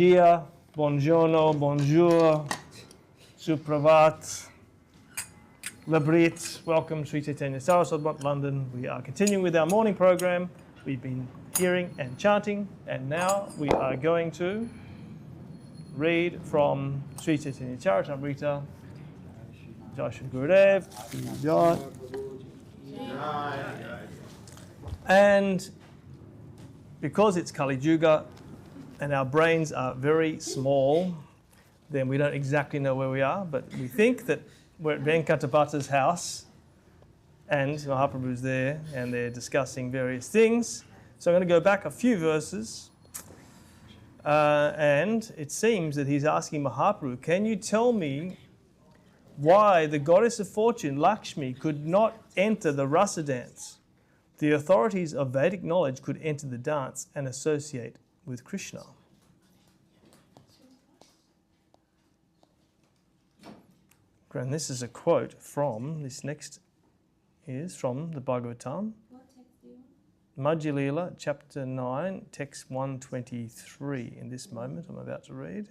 dia, buongiorno, bonjour, supravat, labrit. Welcome to SCSMath West London. We are continuing with our morning program. We've been hearing and chanting, and now we are going to read from Sri Chaitanya Charitamrita. Jai Shri Gurudev. Jai. And because it's Kali Yuga and our brains are very small, then we don't exactly know where we are, but we think that we're at Venkatapata's house and Mahaprabhu's there and they're discussing various things. So I'm going to go back a few verses and it seems that he's asking Mahaprabhu, can you tell me why the goddess of fortune, Lakshmi, could not enter the rasa dance? The authorities of Vedic knowledge could enter the dance and associate with Krishna. And this is a quote from, this next is from the Bhagavatam. What text do you want? Majjha Lila, chapter 9, text 123. In this moment I'm about to read.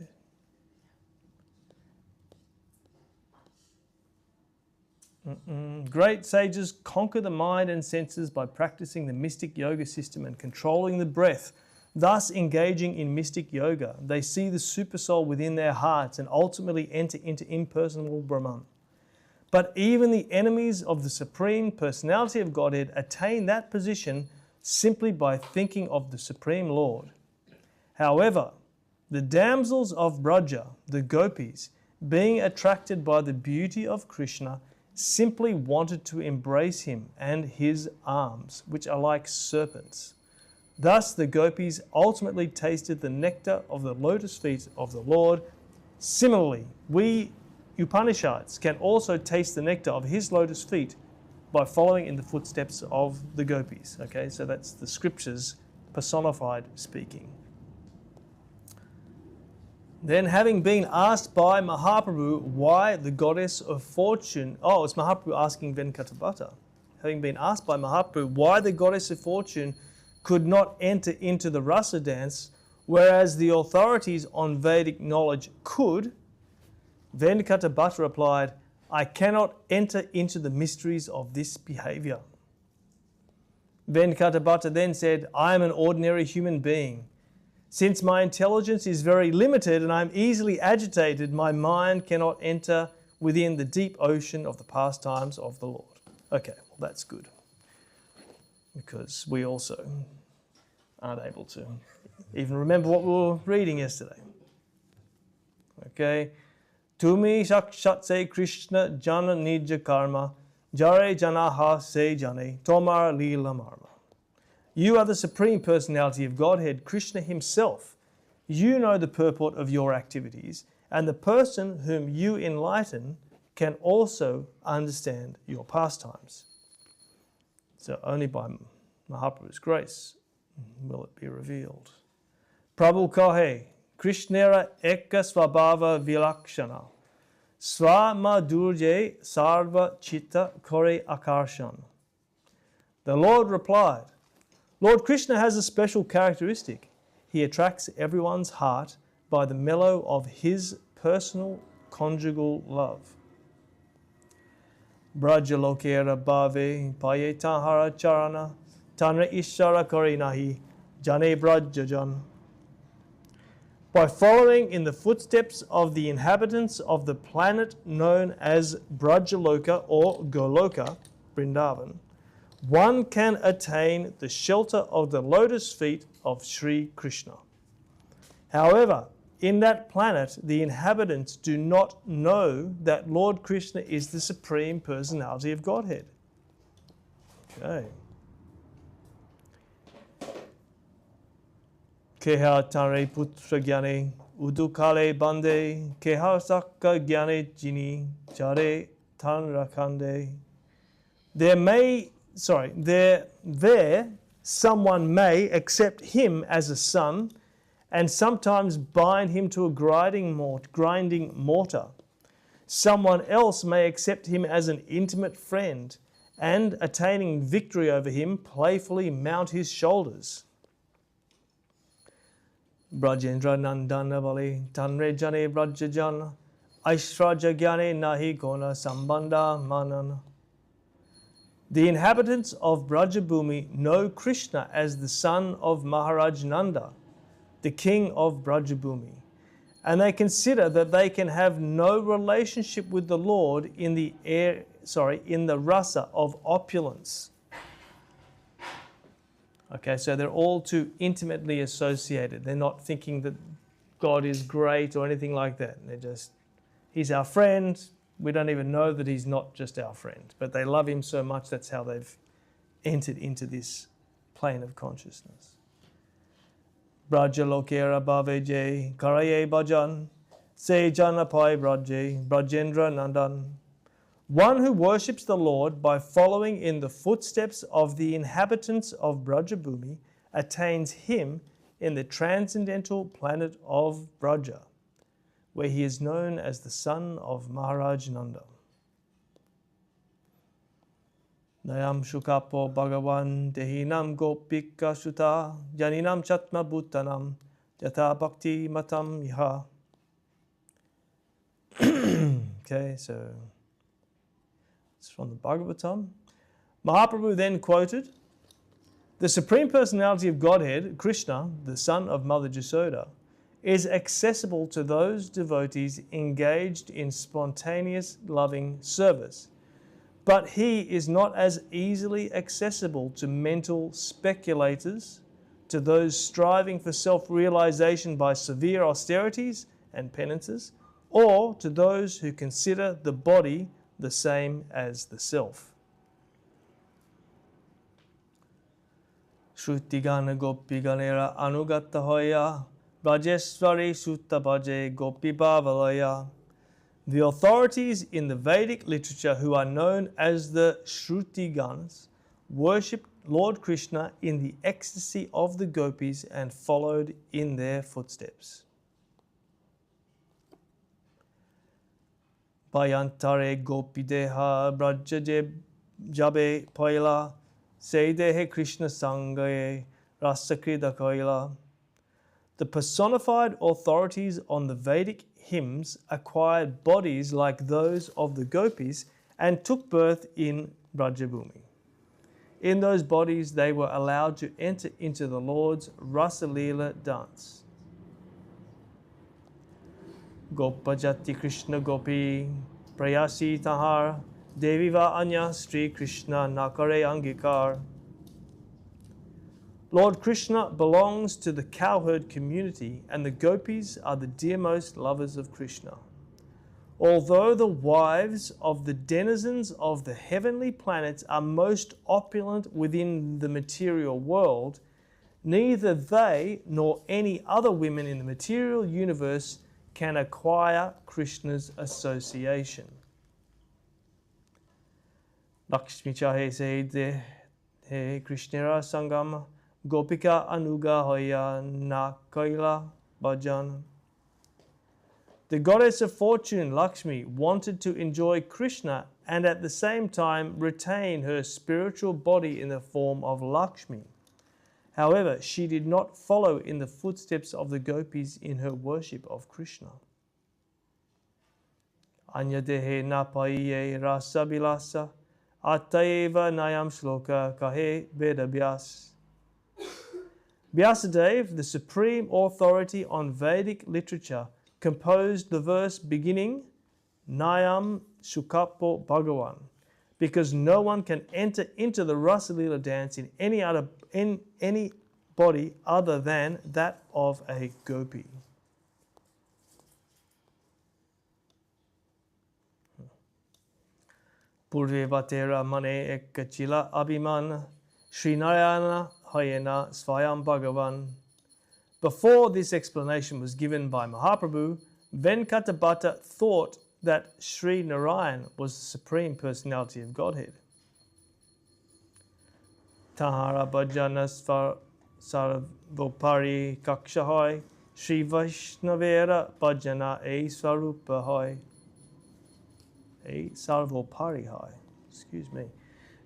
Great sages conquer the mind and senses by practicing the mystic yoga system and controlling the breath. Thus, engaging in mystic yoga, they see the supersoul within their hearts and ultimately enter into impersonal Brahman. But even the enemies of the Supreme Personality of Godhead attain that position simply by thinking of the Supreme Lord. However, the damsels of Braja, the gopis, being attracted by the beauty of Krishna, simply wanted to embrace him and his arms, which are like serpents. Thus the gopis ultimately tasted the nectar of the lotus feet of the Lord. Similarly, we Upanishads can also taste the nectar of his lotus feet by following in the footsteps of the gopis. Okay, so that's the scriptures personified speaking. Then, having been asked by Mahaprabhu why the goddess of fortune, it's Mahaprabhu asking Venkatapata. Having been asked by Mahaprabhu why the goddess of fortune could not enter into the rasa dance, whereas the authorities on Vedic knowledge could, Venkatapata replied, I cannot enter into the mysteries of this behavior. Venkatapata then said, I am an ordinary human being. Since my intelligence is very limited and I am easily agitated, my mind cannot enter within the deep ocean of the pastimes of the Lord. Okay, well that's good. Because we also aren't able to even remember what we were reading yesterday. Okay. Tumi sakshat se Krishna jana nija karma, jare janaha se jane, tomar lila marma. You are the Supreme Personality of Godhead, Krishna himself. You know the purport of your activities, and the person whom you enlighten can also understand your pastimes. So only by Mahaprabhu's grace will it be revealed. Prabhu kahe, Krishnera eka svabhava vilakshana, svamadurje sarva chitta kore akarshan. The Lord replied, Lord Krishna has a special characteristic. He attracts everyone's heart by the mellow of his personal conjugal love. Braja lokera bhave paye tahara charana tanra ishara kore nahi jane brajajan. By following in the footsteps of the inhabitants of the planet known as Brajaloka or Goloka, Vrindavan, one can attain the shelter of the lotus feet of Sri Krishna. However, in that planet, the inhabitants do not know that Lord Krishna is the Supreme Personality of Godhead. Okay. Keha tare putra gyane udukale bande keha sakka gyane jini jare tan rakande. There someone may accept him as a son and sometimes bind him to a grinding mortar. Someone else may accept him as an intimate friend and, attaining victory over him, playfully mount his shoulders. Brajendra Nandana Bali Tanre Jane Brajajan Aishraja Gyane Nahi Gona Sambandha Manana. The inhabitants of Brajabhumi know Krishna as the son of Maharaj Nanda, the king of Brajabhumi, and they consider that they can have no relationship with the Lord in the rasa of opulence. Okay, so they're all too intimately associated. They're not thinking that God is great or anything like that. They're just, he's our friend. We don't even know that he's not just our friend, but they love him so much, that's how they've entered into this plane of consciousness. Braja lokera bhaveje karaye bhajan se janapai braje brajendra nandan. One who worships the Lord by following in the footsteps of the inhabitants of Brajabhumi attains him in the transcendental planet of Braja, where he is known as the son of Maharaj Nanda. Nayam Shukapo Bhagavan Dehinam Gopika Shuta Janinam Chatma Bhutanam Jata Bhakti Matam Iha. Okay, so it's from the Bhagavatam. Mahaprabhu then quoted, "The Supreme Personality of Godhead, Krishna, the son of Mother Jasoda, is accessible to those devotees engaged in spontaneous loving service. But he is not as easily accessible to mental speculators, to those striving for self-realization by severe austerities and penances, or to those who consider the body the same as the self." Shrutigana gopi ganera anugata hoya Brajeswari Sutta Bhaje Gopi Bhavalaya. The authorities in the Vedic literature who are known as the Shrutiganas worshipped Lord Krishna in the ecstasy of the gopis and followed in their footsteps. Bhayantare Gopi Deha Brajaje Jabe Paila Seidehe Krishna Sangaye Rasakrida Kaila. The personified authorities on the Vedic hymns acquired bodies like those of the gopis and took birth in Brajabhumi. In those bodies they were allowed to enter into the Lord's Rasa Leela dance. Gopajati Krishna Gopi Prayasi Tahar Deviva Anya Sri Krishna Nakare Angikar. Lord Krishna belongs to the cowherd community, and the gopis are the dearmost lovers of Krishna. Although the wives of the denizens of the heavenly planets are most opulent within the material world, neither they nor any other women in the material universe can acquire Krishna's association. Lakshmi chahe se he Krishnara sangam Gopika Anuga Hoya Na Kaila Bhajan. The goddess of fortune, Lakshmi, wanted to enjoy Krishna and at the same time retain her spiritual body in the form of Lakshmi. However, she did not follow in the footsteps of the gopis in her worship of Krishna. Anyadehe napaiye rasa bilasa ataeva nayam shloka kahe vedavyas. Vyasadeva, the supreme authority on Vedic literature, composed the verse beginning Nayam Shukapo Bhagavan, because no one can enter into the Rasa Leela dance in any body other than that of a gopi. Purve Vatera Mane Ekachila Abhiman Srinarayana Hayena Svayam Bhagavan. Before this explanation was given by Mahaprabhu, Venkatabhatta thought that Sri Narayan was the Supreme Personality of Godhead. Tahara Bhajana Sarvopari Kakshahoi Sri Vaishnavera Bhajana E Swarupahoi E Sarvopari Hai. Excuse me.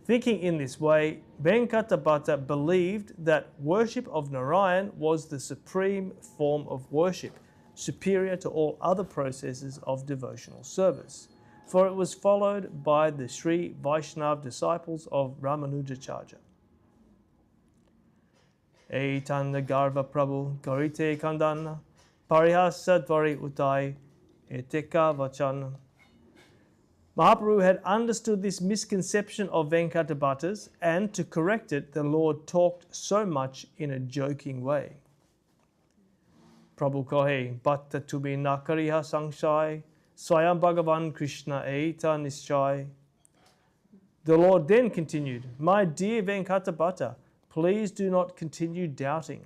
Thinking in this way, Venkatabhatta believed that worship of Narayan was the supreme form of worship, superior to all other processes of devotional service, for it was followed by the Sri Vaishnav disciples of Ramanujacharya. Eitanda Garva Prabhu Garite Kandana Parihasa Dvari Utai Eteka Vachan. Mahaprabhu had understood this misconception of Venkatabhatta's, and to correct it, the Lord talked so much in a joking way. Prabhu kohe, Bhatta tumi nakariha sangshai, Swayam Bhagavan Krishna eita nischai. The Lord then continued, My dear Venkatabhatta, please do not continue doubting.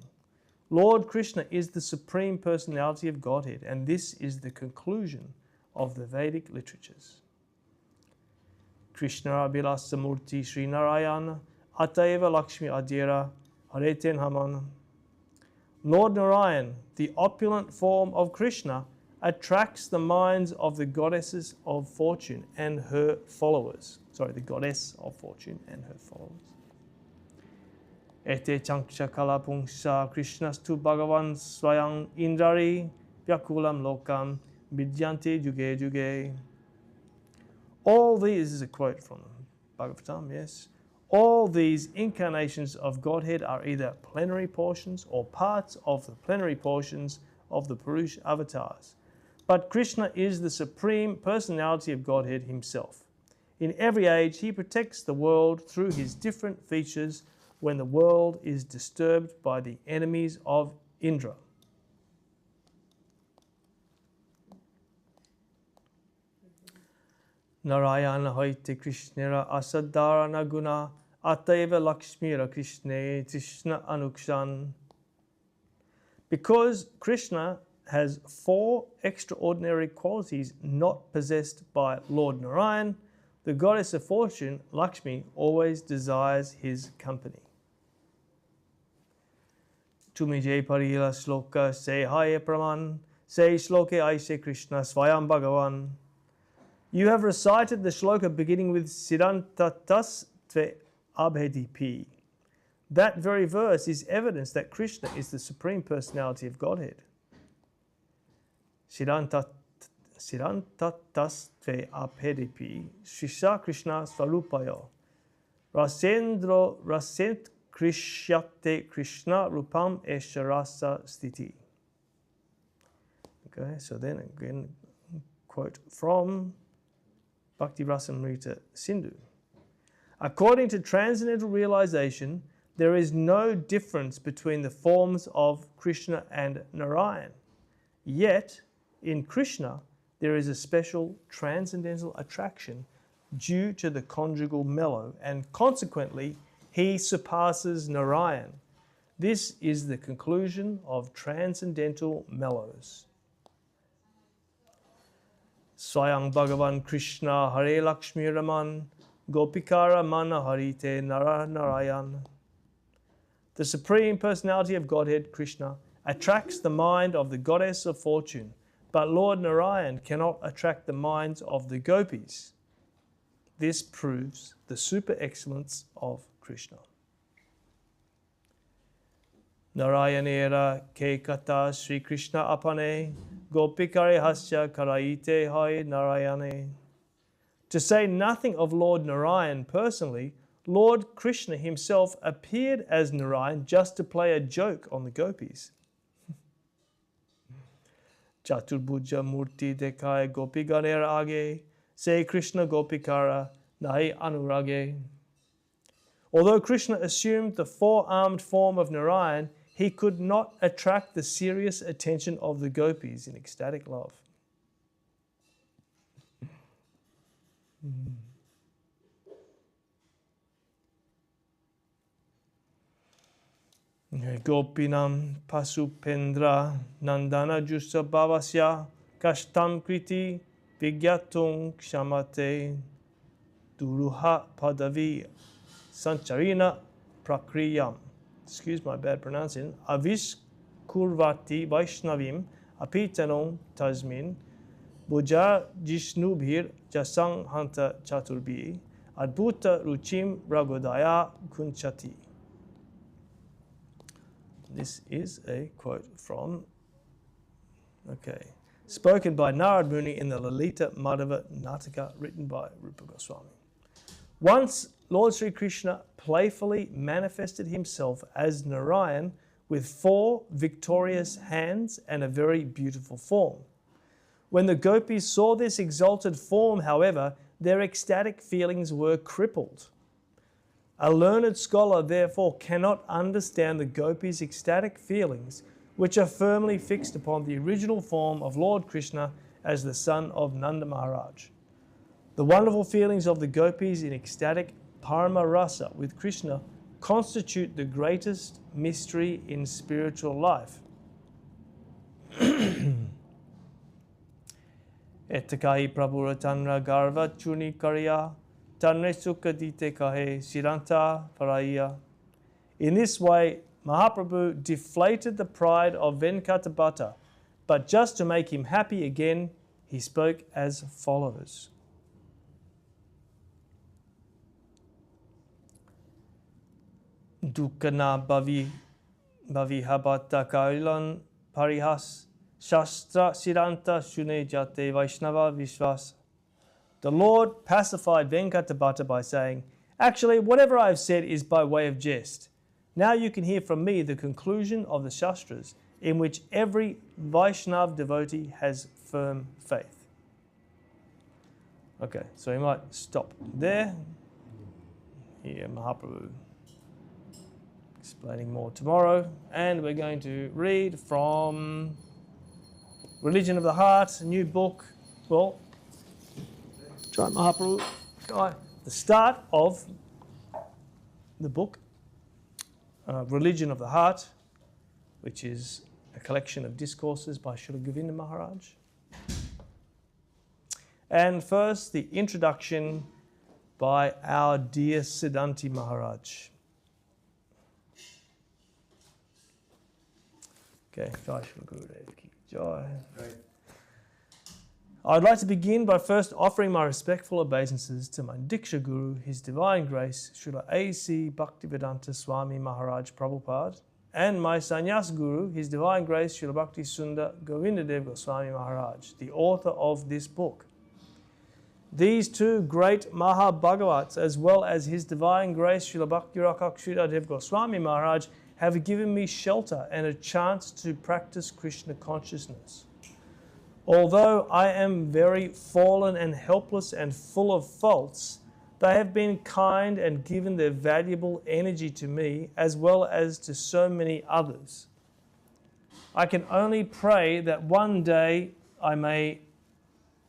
Lord Krishna is the Supreme Personality of Godhead, and this is the conclusion of the Vedic literatures. Krishna Abhilasa Murti Sri Narayana Atayeva Lakshmi Adyera Hareten Haman. Lord Narayan, the opulent form of Krishna, attracts the minds of the goddesses of fortune and her followers. Sorry, the goddess of fortune and her followers. Ete Chanksha Kalapungsha Krishnastu Bhagavan Swayam Indrari Vyakulam Lokam Vidyanti Juge Juge. All these is a quote from Bhagavatam, yes. All these incarnations of Godhead are either plenary portions or parts of the plenary portions of the Purush avatars. But Krishna is the Supreme Personality of Godhead himself. In every age, he protects the world through his different features when the world is disturbed by the enemies of Indra. Narayana hoite Krishnera asadharana guna ataiva lakshmira Krishne Krishna anukshan. Because Krishna has 4 extraordinary qualities not possessed by Lord Narayan, the goddess of fortune, Lakshmi, always desires his company. Tumi jai parila sloka se haye praman, se shloke aise Krishna swayam bhagavan. You have recited the shloka beginning with Siddhantatas tve abhedipi. That very verse is evidence that Krishna is the Supreme Personality of Godhead. Siddhantatas tve abhedipi Shisha Krishna Swarupayo Rasendro Rasent Krishyate Krishna Rupam Esharasa Stiti. Okay, so then again, quote from Bhakti Rasamrita Sindhu. According to transcendental realization, there is no difference between the forms of Krishna and Narayan. Yet, in Krishna, there is a special transcendental attraction due to the conjugal mellow, and consequently, he surpasses Narayan. This is the conclusion of transcendental mellows. Swayam Bhagavan Krishna Hare Lakshmi Raman Gopikara Mana Harite Nara Narayan. The Supreme Personality of Godhead, Krishna, attracts the mind of the goddess of fortune, but Lord Narayan cannot attract the minds of the gopis. This proves the super excellence of Krishna. Narayanera ke kata Sri Krishna apane gopikare hasya karaite hai Narayane. To say nothing of Lord Narayan personally, Lord Krishna himself appeared as Narayan just to play a joke on the gopis. Chaturbhuja murti dekhai gopiganera age, say Krishna gopikara nahi anurage. Although Krishna assumed the 4-armed form of Narayan, he could not attract the serious attention of the gopis in ecstatic love. Gopinam pasupendra nandana jusa bhavasya kashtam kriti vigyatung kshamate duruha padavi sancharina prakriyam. Excuse my bad pronouncing. Avis kurvati vaishnavim apitanon tasmin buja jishnubhir jasang hanta chaturbi Adbhuta Ruchim Ragodaya Kunchati. This is a quote from, spoken by Narad Muni in the Lalita Madhava Nataka, written by Rupa Goswami. Once Lord Sri Krishna playfully manifested himself as Narayan with 4 victorious hands and a very beautiful form. When the gopis saw this exalted form, however, their ecstatic feelings were crippled. A learned scholar, therefore, cannot understand the gopis' ecstatic feelings, which are firmly fixed upon the original form of Lord Krishna as the son of Nanda Maharaj. The wonderful feelings of the gopis in ecstatic Parama Rasa with Krishna constitute the greatest mystery in spiritual life. Etakahi Prabhura Tanra Garva Chuni Karya Tanre Sukha Dite Kahe Siranta Paraya. In this way, Mahaprabhu deflated the pride of Venkatabhata, but just to make him happy again, he spoke as follows. Dukkana Bhavihabhata Kailan Parihas Shastra Siranta Shune Jate Vaishnava Vishwas. The Lord pacified Venkatabhata by saying, actually, whatever I have said is by way of jest. Now you can hear from me the conclusion of the Shastras, in which every Vaishnav devotee has firm faith. Okay, so we might stop there. Here, Mahaprabhu explaining more tomorrow. And we're going to read from Religion of the Heart, a new book. Well, try Mahaprabhu. The start of the book, Religion of the Heart, which is a collection of discourses by Srila Govinda Maharaj. And first, the introduction by our dear Siddhanti Maharaj. Okay, Jai Srila Gurudev Ki Jai. I'd like to begin by first offering my respectful obeisances to my Diksha Guru, His Divine Grace, Srila A.C. Bhaktivedanta Swami Maharaj Prabhupada, and my Sannyas Guru, His Divine Grace, Srila Bhakti Sundar Govindadev Goswami Maharaj, the author of this book. These two great Mahabhagavats, as well as His Divine Grace, Srila Bhakti Rakak Sridadev Goswami Maharaj, have given me shelter and a chance to practice Krishna consciousness. Although I am very fallen and helpless and full of faults, they have been kind and given their valuable energy to me as well as to so many others. I can only pray that one day I may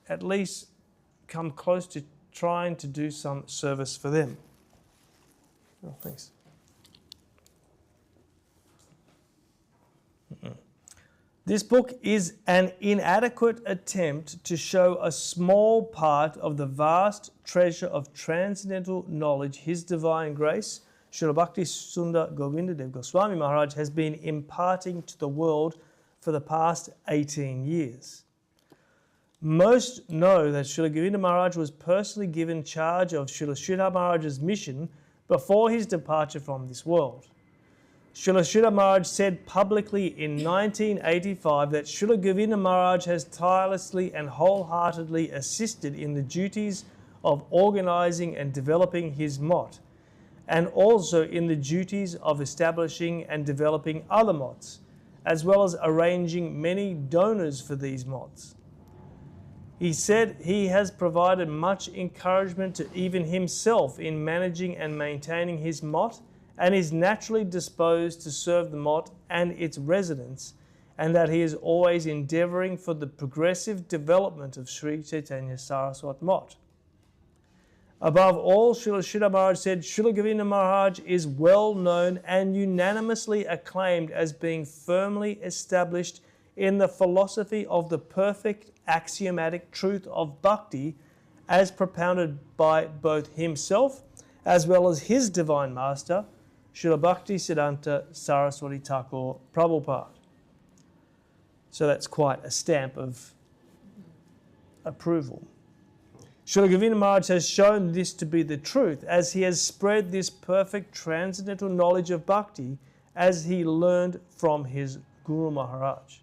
at least come close to trying to do some service for them. Oh, thanks. This book is an inadequate attempt to show a small part of the vast treasure of transcendental knowledge His Divine Grace, Srila Bhakti Sundar Govindadev Goswami Maharaj, has been imparting to the world for the past 18 years. Most know that Srila Govinda Maharaj was personally given charge of Srila Sridhar Maharaj's mission before his departure from this world. Srila Sridhar Maharaj said publicly in 1985 that Srila Govinda Maharaj has tirelessly and wholeheartedly assisted in the duties of organizing and developing his mott, and also in the duties of establishing and developing other motts, as well as arranging many donors for these motts. He said he has provided much encouragement to even himself in managing and maintaining his mott, and is naturally disposed to serve the mott and its residents, and that he is always endeavouring for the progressive development of Sri Chaitanya Saraswat Mott. Above all, Srila Sridhar Maharaj said, Srila Govinda Maharaj is well known and unanimously acclaimed as being firmly established in the philosophy of the perfect axiomatic truth of bhakti as propounded by both himself as well as his divine master, Srila Bhakti Siddhanta Saraswati Thakur Prabhupada. So that's quite a stamp of approval. Srila Govinda Maharaj has shown this to be the truth as he has spread this perfect transcendental knowledge of bhakti as he learned from his Guru Maharaj.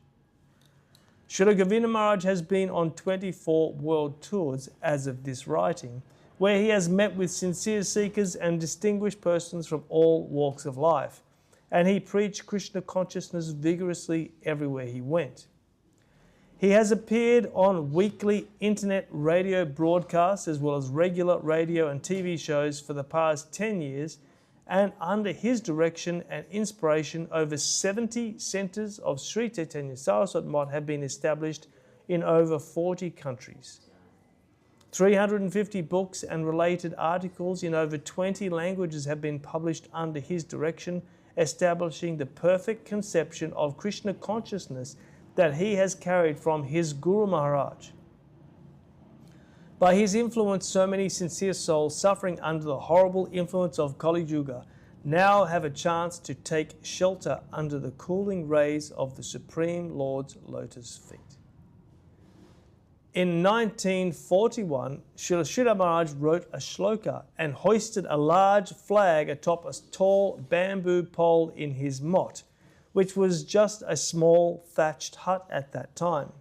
Srila Govinda Maharaj has been on 24 world tours as of this writing, where he has met with sincere seekers and distinguished persons from all walks of life, and he preached Krishna consciousness vigorously everywhere he went. He has appeared on weekly internet radio broadcasts as well as regular radio and TV shows for the past 10 years, and under his direction and inspiration, over 70 centres of Sri Chaitanya Saraswati Math have been established in over 40 countries. 350 books and related articles in over 20 languages have been published under his direction, establishing the perfect conception of Krishna consciousness that he has carried from his Guru Maharaj. By his influence, so many sincere souls suffering under the horrible influence of Kali Yuga now have a chance to take shelter under the cooling rays of the Supreme Lord's lotus feet. In 1941, Srila Sridhar Maharaj wrote a shloka and hoisted a large flag atop a tall bamboo pole in his mott, which was just a small thatched hut at that time.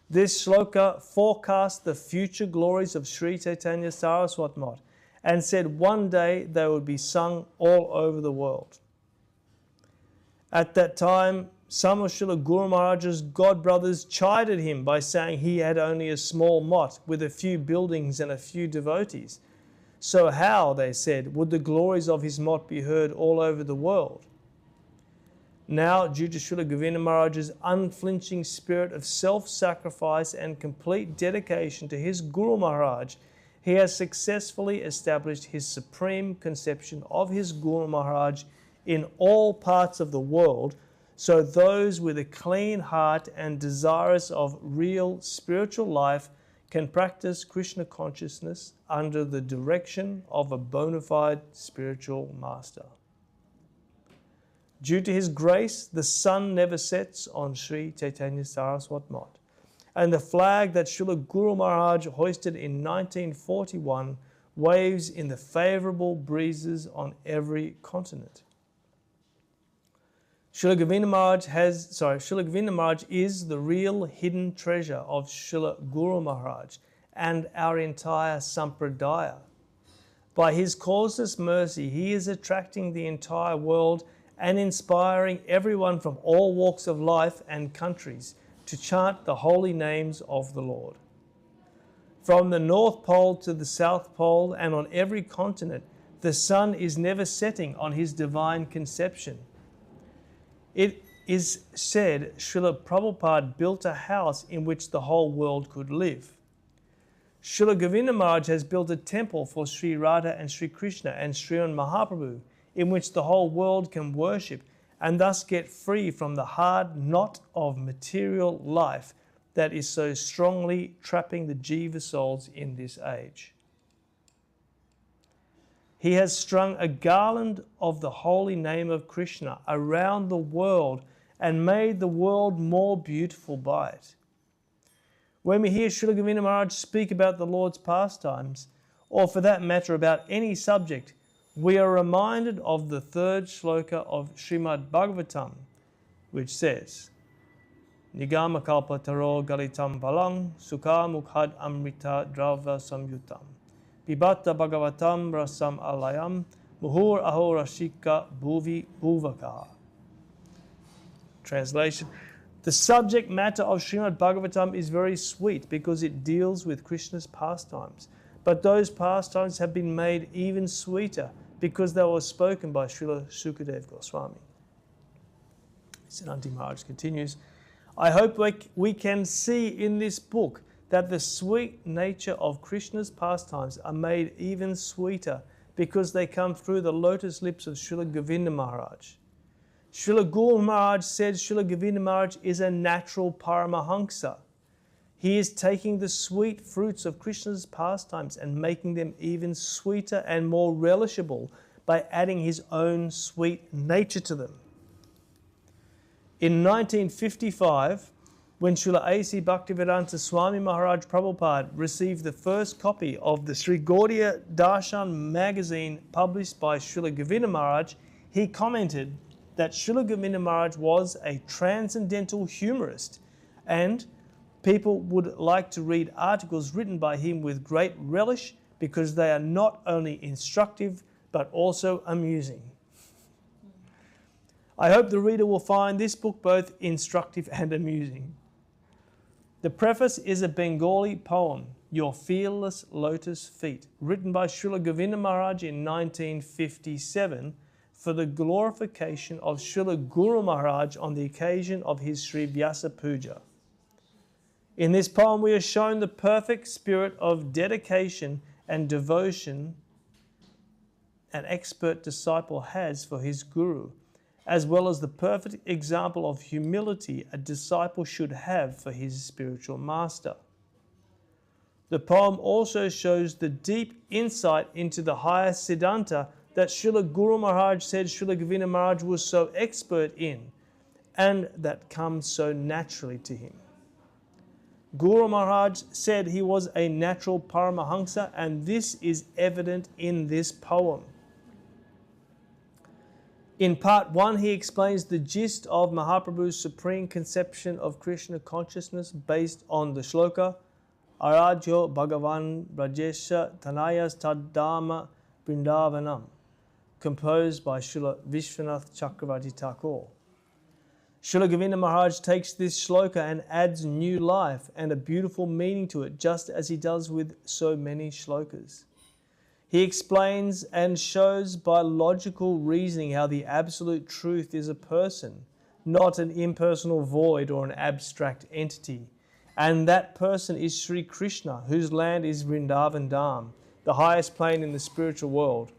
This shloka forecast the future glories of Sri Chaitanya Saraswati Math and said one day they would be sung all over the world. At that time, some of Srila Guru Maharaj's godbrothers chided him by saying he had only a small mott with a few buildings and a few devotees. So how, they said, would the glories of his mott be heard all over the world? Now, due to Srila Govinda Maharaj's unflinching spirit of self-sacrifice and complete dedication to his Guru Maharaj, he has successfully established his supreme conception of his Guru Maharaj in all parts of the world, so those with a clean heart and desirous of real spiritual life can practice Krishna consciousness under the direction of a bona fide spiritual master. Due to his grace, the sun never sets on Sri Chaitanya Saraswati Math, and the flag that Srila Guru Maharaj hoisted in 1941 waves in the favourable breezes on every continent. Srila Govinda Maharaj is the real hidden treasure of Srila Guru Maharaj and our entire Sampradaya. By his causeless mercy, he is attracting the entire world and inspiring everyone from all walks of life and countries to chant the holy names of the Lord. From the North Pole to the South Pole and on every continent, the sun is never setting on his divine conception. It is said Srila Prabhupada built a house in which the whole world could live. Srila Govinda Maharaj has built a temple for Sri Radha and Sri Krishna and Sriman Mahaprabhu, in which the whole world can worship and thus get free from the hard knot of material life that is so strongly trapping the jiva souls in this age. He has strung a garland of the holy name of Krishna around the world and made the world more beautiful by it. When we hear Srila Govinda Maharaj speak about the Lord's pastimes, or for that matter about any subject, we are reminded of the third shloka of Srimad Bhagavatam, which says, Nigama kalpataro galitam balang sukha mukhad amrita drava samyutam Pibata Bhagavatam Rasam Alayam Muhur Ahorashika Bhuvi Bhuvakaha. Translation: the subject matter of Srimad Bhagavatam is very sweet because it deals with Krishna's pastimes. But those pastimes have been made even sweeter because they were spoken by Srila Sukadeva Goswami. Siddhanti Maharaj continues, I hope we can see in this book that the sweet nature of Krishna's pastimes are made even sweeter because they come through the lotus lips of Srila Govinda Maharaj. Srila Guru Maharaj said Srila Govinda Maharaj is a natural Paramahamsa. He is taking the sweet fruits of Krishna's pastimes and making them even sweeter and more relishable by adding his own sweet nature to them. In 1955, When Srila A.C. Bhaktivedanta Swami Maharaj Prabhupada received the first copy of the Sri Gaudiya Darshan magazine published by Srila Govinda Maharaj, he commented that Srila Govinda Maharaj was a transcendental humorist and people would like to read articles written by him with great relish because they are not only instructive but also amusing. I hope the reader will find this book both instructive and amusing. The preface is a Bengali poem, Your Fearless Lotus Feet, written by Srila Govinda Maharaj in 1957 for the glorification of Srila Guru Maharaj on the occasion of his Sri Vyasa Puja. In this poem we are shown the perfect spirit of dedication and devotion an expert disciple has for his Guru, as well as the perfect example of humility a disciple should have for his spiritual master. The poem also shows the deep insight into the higher Siddhanta that Srila Guru Maharaj said Srila Govinda Maharaj was so expert in, and that comes so naturally to him. Guru Maharaj said he was a natural Paramahamsa, and this is evident in this poem. In part 1, he explains the gist of Mahaprabhu's supreme conception of Krishna consciousness based on the shloka Aradhyo Bhagavan Brajesha Tanayas Taddama Vrindavanam, composed by Srila Vishwanath Chakravarti Thakur. Srila Govinda Maharaj takes this shloka and adds new life and a beautiful meaning to it, just as he does with so many shlokas. He explains and shows by logical reasoning how the absolute truth is a person, not an impersonal void or an abstract entity. And that person is Sri Krishna, whose land is Vrindavan Dham, the highest plane in the spiritual world.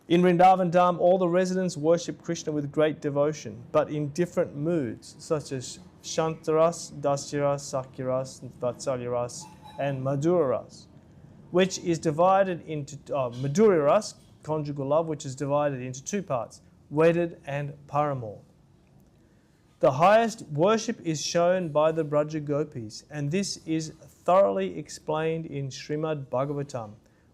In Vrindavan Dham, all the residents worship Krishna with great devotion, but in different moods, such as Shantaras, Dasyaras, Sakyaras, Vatsalyaras, and Madhuraras, which is divided into Madhurya Ras, conjugal love, which is divided into two parts, wedded and paramour. The highest worship is shown by the Braja Gopis, and this is thoroughly explained in Srimad Bhagavatam,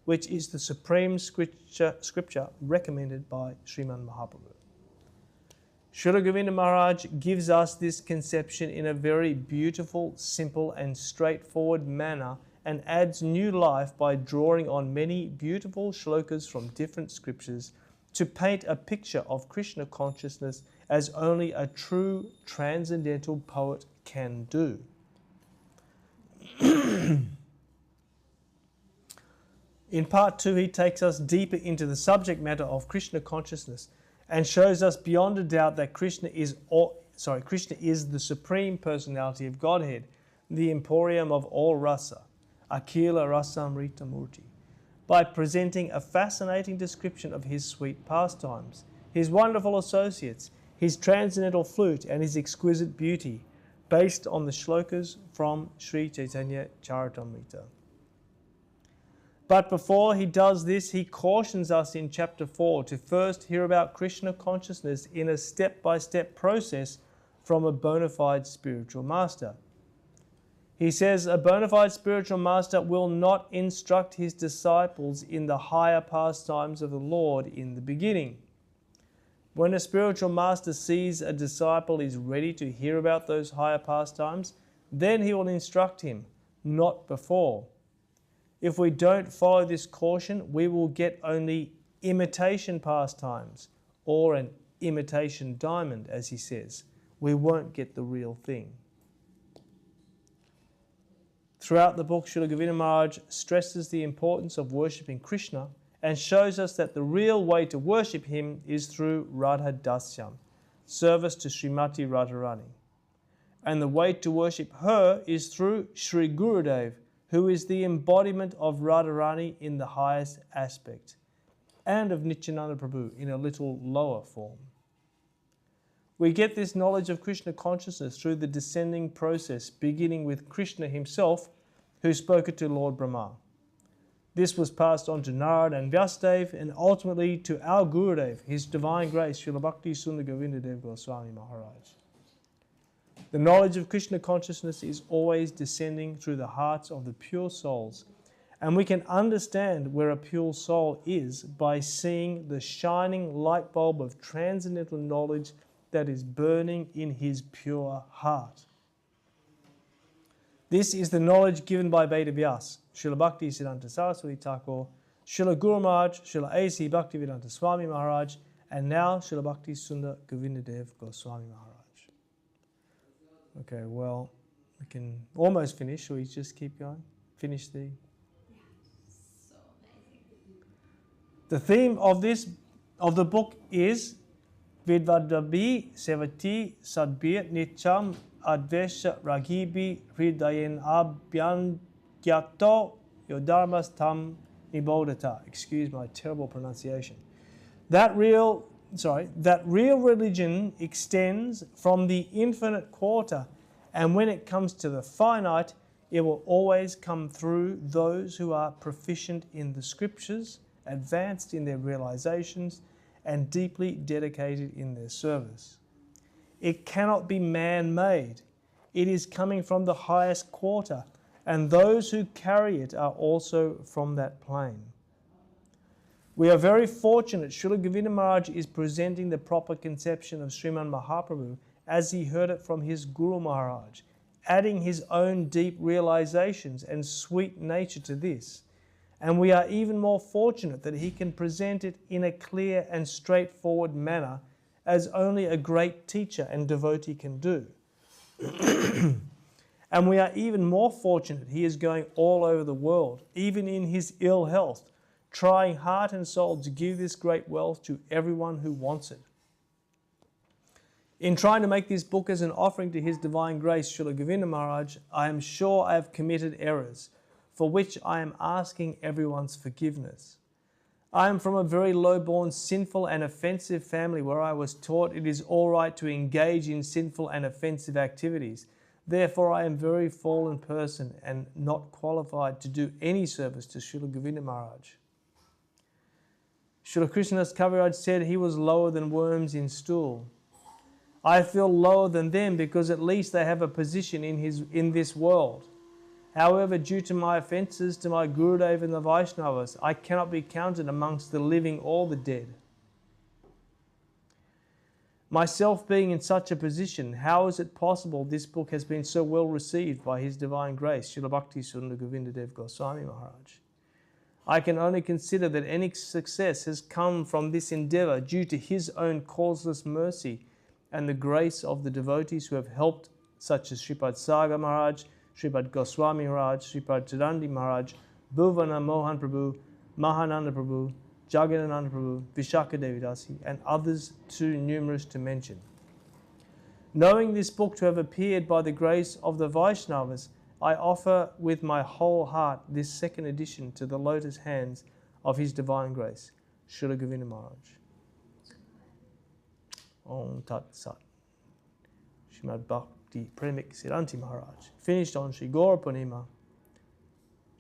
which is the supreme scripture recommended by Sriman Mahaprabhu. Srila Govinda Maharaj gives us this conception in a very beautiful, simple and straightforward manner, and adds new life by drawing on many beautiful shlokas from different scriptures to paint a picture of Krishna consciousness as only a true transcendental poet can do. In part 2, he takes us deeper into the subject matter of Krishna consciousness and shows us beyond a doubt that Krishna is the Supreme Personality of Godhead, the emporium of all rasa, Akila Rasamrita Murti, by presenting a fascinating description of his sweet pastimes, his wonderful associates, his transcendental flute and his exquisite beauty, based on the shlokas from Sri Chaitanya Charitamrita. But before he does this, he cautions us in chapter 4 to first hear about Krishna consciousness in a step-by-step process from a bona fide spiritual master. He says a bona fide spiritual master will not instruct his disciples in the higher pastimes of the Lord in the beginning. When a spiritual master sees a disciple is ready to hear about those higher pastimes, then he will instruct him, not before. If we don't follow this caution, we will get only imitation pastimes, or an imitation diamond, as he says. We won't get the real thing. Throughout the book, Srila Govinda Maharaj stresses the importance of worshipping Krishna and shows us that the real way to worship him is through Radha Dasyam, service to Srimati Radharani. And the way to worship her is through Sri Gurudev, who is the embodiment of Radharani in the highest aspect, and of Nityananda Prabhu in a little lower form. We get this knowledge of Krishna consciousness through the descending process, beginning with Krishna himself, who spoke it to Lord Brahma. This was passed on to Narad and Vyasadev, and ultimately to our Gurudev, His Divine Grace, Srila Bhakti Sundar Govinda Dev Goswami Maharaj. The knowledge of Krishna consciousness is always descending through the hearts of the pure souls. And we can understand where a pure soul is by seeing the shining light bulb of transcendental knowledge that is burning in his pure heart. This is the knowledge given by Veda Vyas, Srila Bhakti Siddhanta Saraswati Thakur, Srila Guru Maharaj, Srila A.C. Bhaktivedanta Swami Maharaj, and now Srila Bhakti Sundar Govindadev Goswami Maharaj. Okay, well, we can almost finish. Shall we just keep going? Finish the... So amazing. The theme of the book is Vidvadabi Sevati Sadbir Nicham Advesha Ragibi Hridayen Abhyangyato Yodharmas Tam Nibodhata. Excuse my terrible pronunciation. That real religion extends from the infinite quarter, and when it comes to the finite, it will always come through those who are proficient in the scriptures, advanced in their realizations, and deeply dedicated in their service. It cannot be man-made. It is coming from the highest quarter, and those who carry it are also from that plane. We are very fortunate Srila Govinda Maharaj is presenting the proper conception of Sriman Mahaprabhu as he heard it from his Guru Maharaj, adding his own deep realizations and sweet nature to this. And we are even more fortunate that he can present it in a clear and straightforward manner as only a great teacher and devotee can do. And we are even more fortunate he is going all over the world, even in his ill health, trying heart and soul to give this great wealth to everyone who wants it. In trying to make this book as an offering to His Divine Grace, Srila Govinda Maharaj, I am sure I have committed errors, for which I am asking everyone's forgiveness. I am from a very low-born, sinful and offensive family where I was taught it is all right to engage in sinful and offensive activities. Therefore, I am a very fallen person and not qualified to do any service to Srila Govinda Maharaj. Srila Krishnadas Kaviraj said he was lower than worms in stool. I feel lower than them because at least they have a position in this world. However, due to my offences to my Gurudev and the Vaishnavas, I cannot be counted amongst the living or the dead. Myself being in such a position, how is it possible this book has been so well received by His Divine Grace, Srila Bhakti Sundar Govindadev Goswami Maharaj? I can only consider that any success has come from this endeavour due to His own causeless mercy and the grace of the devotees who have helped, such as Sripad Sagar Maharaj, Sripad Goswami Maharaj, Sripad Chadandi Maharaj, Bhuvana Mohan Prabhu, Mahananda Prabhu, Jaganananda Prabhu, Vishaka Devidasi, and others too numerous to mention. Knowing this book to have appeared by the grace of the Vaishnavas, I offer with my whole heart this second edition to the lotus hands of His Divine Grace, Srila Govinda Maharaj. Om Tat Sat. Srimad Bhakti Premik Siddhanti Maharaj. Finished on Sri Gaura Purnima,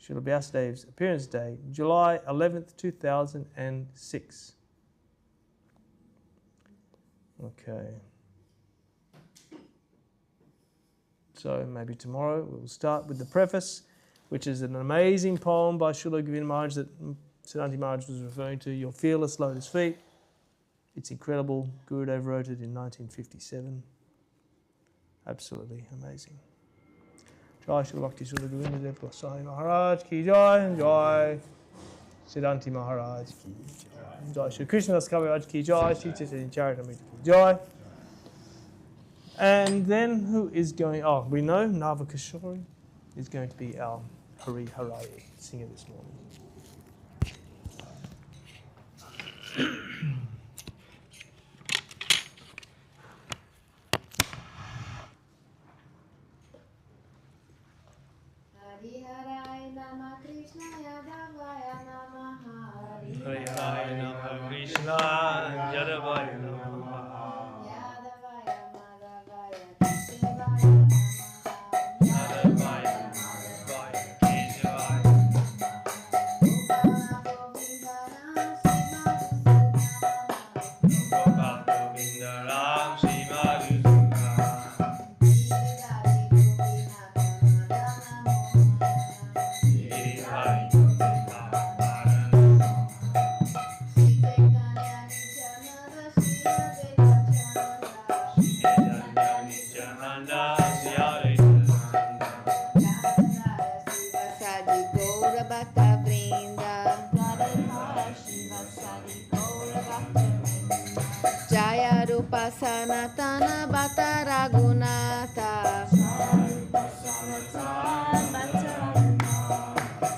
Srila Vyasadev's appearance day, July 11th, 2006. Okay. So maybe tomorrow we will start with the preface, which is an amazing poem by Srila Govinda Maharaj that Siddhanti Maharaj was referring to, Your Fearless Lotus Feet. It's incredible. Gurudev wrote it in 1957. Absolutely amazing. Jai Srila Bhakti Sundar Govindadev Goswami Maharaj ki jai, jai Siddhanti Maharaj ki jai, jai Shri Krishnadas Kaviraj ki jai, Shri Chaitanya Charitamrita ki jai. And then who is going? Oh, we know Navakishori is going to be our Hari Haraye singer this morning. Hari Hare Nama Krishna Yadavaya Nama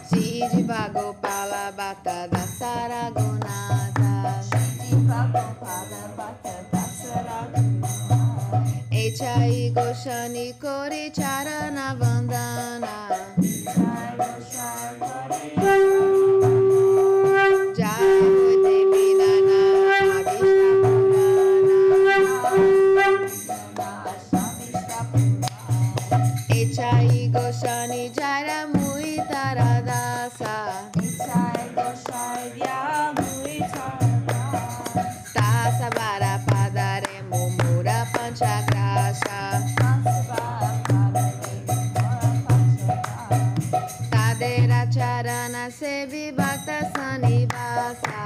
Shijiva Gopala Bhatta Dasaragunata Echai Goshani Kori Charana Vandana Jai Ho Devi Nana Avishna Purana Echai Goshani Jaira Muitara Dasa Tasa Vara Padare Mumura Panchagrasha Tadera Charana Sevi Bhakta Sanivasa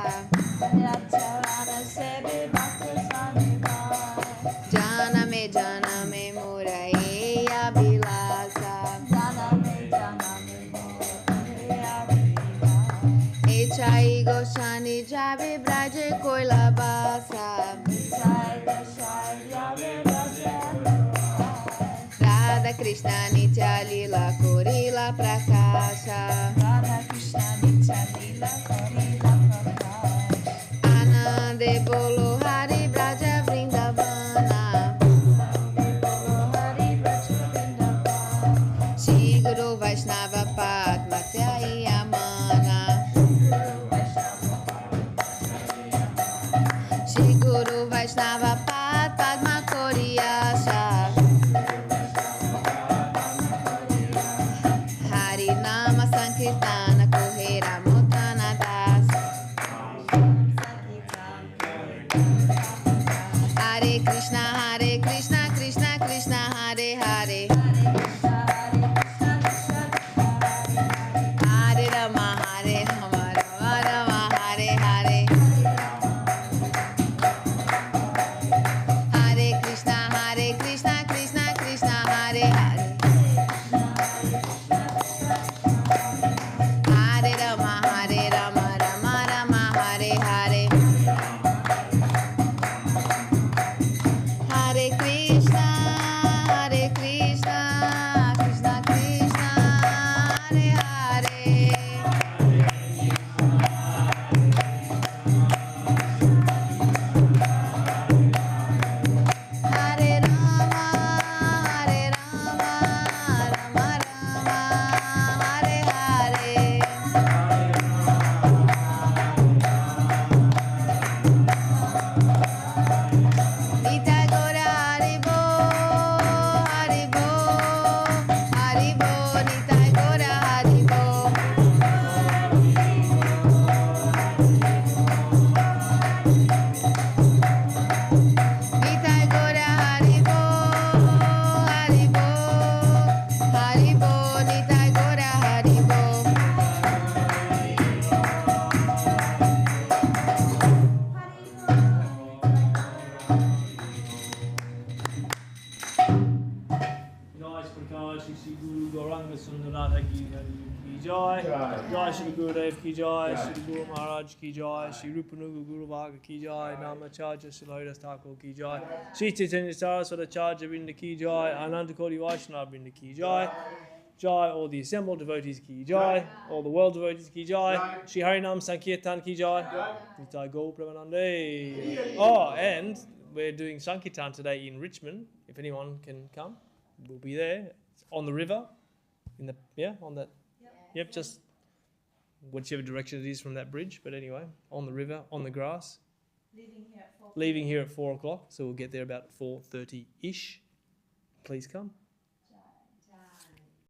Janame Murae Abhilasa Echai Goshani Jabe Braje Koila Basa Radha Krishna Nitya Lila Korila Prakasha Anande Bolo Hari Braja Vrindavana Shri Guru Vaishnava Padma Amana Shri Guru Vaishnava Padma Koriyasha Hari Nama Sankirtana Kohera Motana Das Hare Krishna Krishna Krishna Hare Hare Hare Rama Rama Rama Hare Hare Hare Krishna Krishna Krishna Hare Hare Hare Rama Rama Rama Hare Hare Hare Krishna Krishna Krishna Hare Hare Hare Rama Rama Rama Hare Hare Nitai Gora Haribo Haribo Haribo Nitai Gora Haribo Nitai Gora Haribo Haribo Haribo Nitai Gora Haribo Jai Shri Prakash Shri Guru Gauranga Sundarata ki jai. Jai Shri Gurudev ki jai. Shri Guru Maharaj ki jai. Shri Rupanuga Guru Bhaga ki jai. Namacharya Shri Lotus Thakur ki jai. Shri Chaitanya Saraswata Charya Vrinda ki jai. Ananta Koti Vaishnava Vrinda ki jai. Jai all the assembled devotees ki jai. All the world devotees ki jai. Shri Harinam Sankirtan ki jai. Nitai Gaur Premanande. Oh, and we're doing Sankirtan today in Richmond. If anyone can come, we'll be there. It's on the river. On that. Yep, just whichever direction it is from that bridge. But anyway, on the river, on the grass. Leaving here at 4 o'clock. So we'll get there about 4:30-ish. Please come.